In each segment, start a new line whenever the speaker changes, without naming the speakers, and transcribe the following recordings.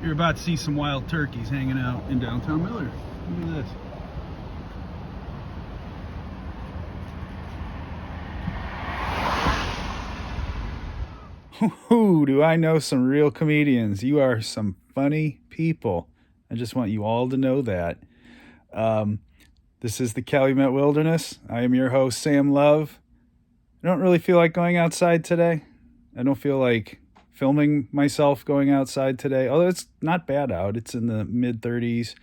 You're about to see some wild turkeys hanging out in downtown Miller. Look at this. Ooh, do I know some real comedians? You are some funny people. I just want you all to know that. This is the Calumet Wilderness. I am your host, Sam Love. I don't really feel like going outside today. I don't feel like filming myself going outside today, although it's not bad out. It's in the mid-30s,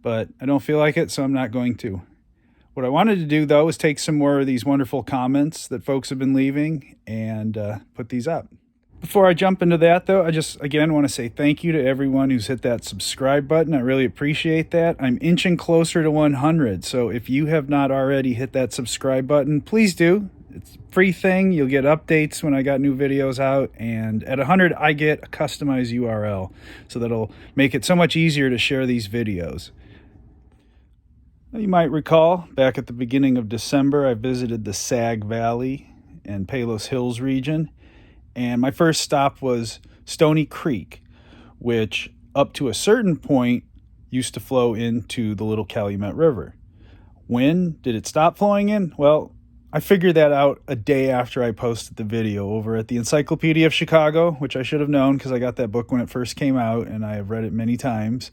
but I don't feel like it, so I'm not going to. What I wanted to do, though, is take some more of these wonderful comments that folks have been leaving and put these up. Before I jump into that, though, I just, again, want to say thank you to everyone who's hit that subscribe button. I really appreciate that. I'm inching closer to 100, so if you have not already hit that subscribe button, please do. It's a free thing. You'll get updates when I got new videos out, and at 100, I get a customized URL, so that'll make it so much easier to share these videos. You might recall, back at the beginning of December, I visited the Sag Valley and Palos Hills region, and my first stop was Stoney Creek, which up to a certain point used to flow into the Little Calumet River. When did it stop flowing in? Well, I figured that out a day after I posted the video over at the Encyclopedia of Chicago, which I should have known because I got that book when it first came out and I have read it many times.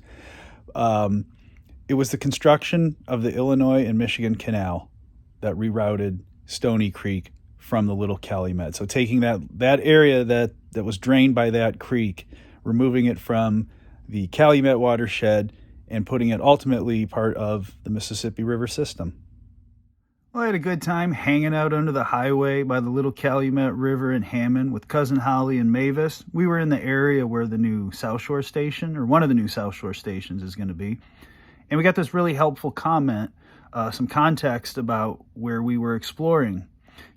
It was the construction of the Illinois and Michigan Canal that rerouted Stoney Creek from the Little Calumet. So taking that area that was drained by that creek, removing it from the Calumet watershed and putting it ultimately part of the Mississippi River system. Well, I had a good time hanging out under the highway by the Little Calumet River in Hammond with Cousin Holly and Mavis. We were in the area where the new South Shore Station, or one of the new South Shore stations, is going to be. And we got this really helpful comment, some context about where we were exploring.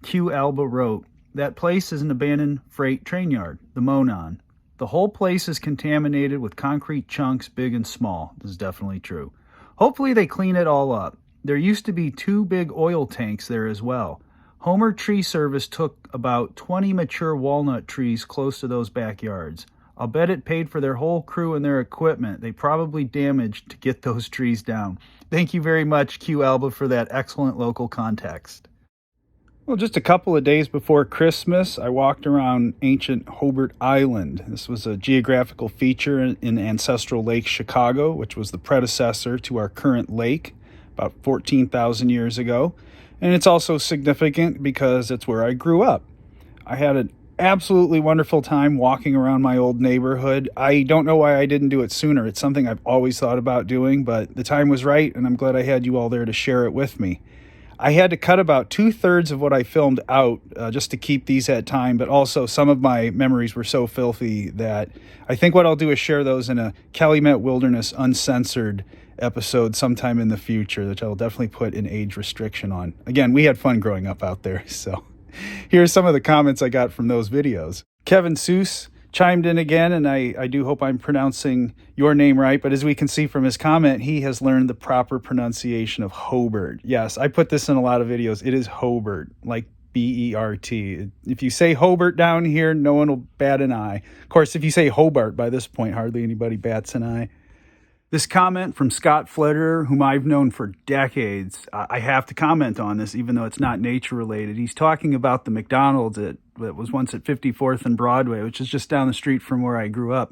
Q Alba wrote, "That place is an abandoned freight train yard, the Monon. The whole place is contaminated with concrete chunks, big and small." This is definitely true. Hopefully they clean it all up. There used to be 2 big oil tanks there as well. Homer Tree Service took about 20 mature walnut trees close to those backyards. I'll bet it paid for their whole crew and their equipment. They probably damaged to get those trees down. Thank you very much, Q Alba, for that excellent local context. Well, just a couple of days before Christmas, I walked around ancient Hobart Island. This was a geographical feature in ancestral Lake Chicago, which was the predecessor to our current lake, about 14,000 years ago. And it's also significant because it's where I grew up. I had an absolutely wonderful time walking around my old neighborhood. I don't know why I didn't do it sooner. It's something I've always thought about doing, but the time was right, and I'm glad I had you all there to share it with me. I had to cut about 2/3 of what I filmed out just to keep these at time, but also some of my memories were so filthy that I think what I'll do is share those in a Calumet Wilderness Uncensored episode sometime in the future, which I will definitely put an age restriction on. Again, we had fun growing up out there, so here are some of the comments I got from those videos. Kevin Seuss chimed in again, and I do hope I'm pronouncing your name right, but as we can see from his comment, he has learned the proper pronunciation of Hobart. Yes, I put this in a lot of videos. It is Hobart, like B-E-R-T. If you say Hobart down here, no one will bat an eye. Of course, if you say Hobart by this point, hardly anybody bats an eye. This comment from Scott Flederer, whom I've known for decades, I have to comment on this, even though it's not nature related. He's talking about the McDonald's that was once at 54th and Broadway, which is just down the street from where I grew up.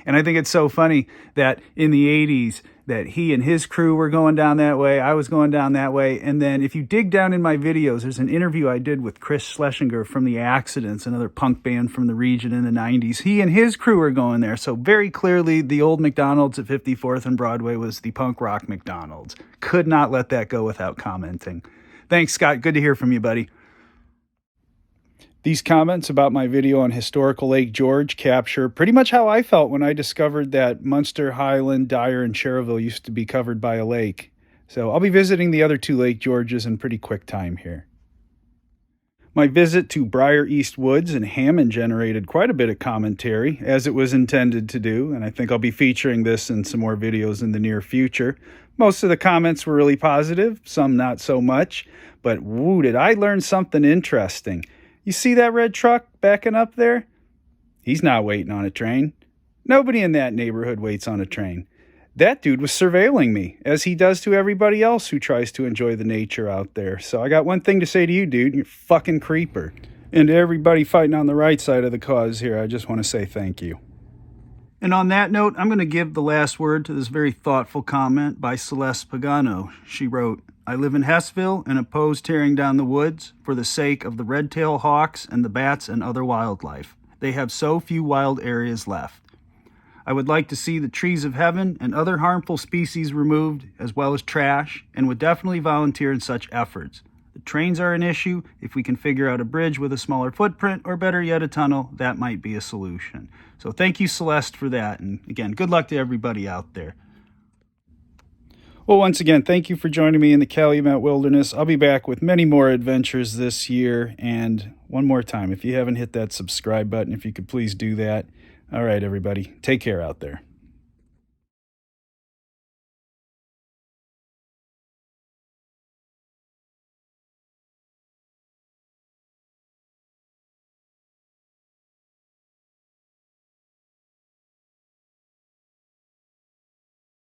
And I think it's so funny that in the 80s, that he and his crew were going down that way, I was going down that way, and then if you dig down in my videos, there's an interview I did with Chris Schlesinger from The Accidents, another punk band from the region in the 90s. He and his crew were going there, so very clearly the old McDonald's at 54th and Broadway was the punk rock McDonald's. Could not let that go without commenting. Thanks, Scott. Good to hear from you, buddy. These comments about my video on historical Lake George capture pretty much how I felt when I discovered that Munster, Highland, Dyer, and Cherville used to be covered by a lake. So I'll be visiting the other 2 Lake Georges in pretty quick time here. My visit to Briar East Woods in Hammond generated quite a bit of commentary, as it was intended to do, and I think I'll be featuring this in some more videos in the near future. Most of the comments were really positive, some not so much, but woo, did I learn something interesting. You see that red truck backing up there? He's not waiting on a train. Nobody in that neighborhood waits on a train. That dude was surveilling me, as he does to everybody else who tries to enjoy the nature out there. So I got one thing to say to you, dude. You're a fucking creeper. And to everybody fighting on the right side of the cause here, I just want to say thank you. And on that note, I'm going to give the last word to this very thoughtful comment by Celeste Pagano. She wrote, I live in Hessville and oppose tearing down the woods for the sake of the red-tailed hawks and the bats and other wildlife. They have so few wild areas left. I would like to see the trees of heaven and other harmful species removed, as well as trash, and would definitely volunteer in such efforts. The trains are an issue. If we can figure out a bridge with a smaller footprint, or better yet, a tunnel, that might be a solution. So thank you, Celeste, for that. And again, good luck to everybody out there. Well, once again, thank you for joining me in the Calumet Wilderness. I'll be back with many more adventures this year. And one more time, if you haven't hit that subscribe button, if you could please do that. All right, everybody, take care out there.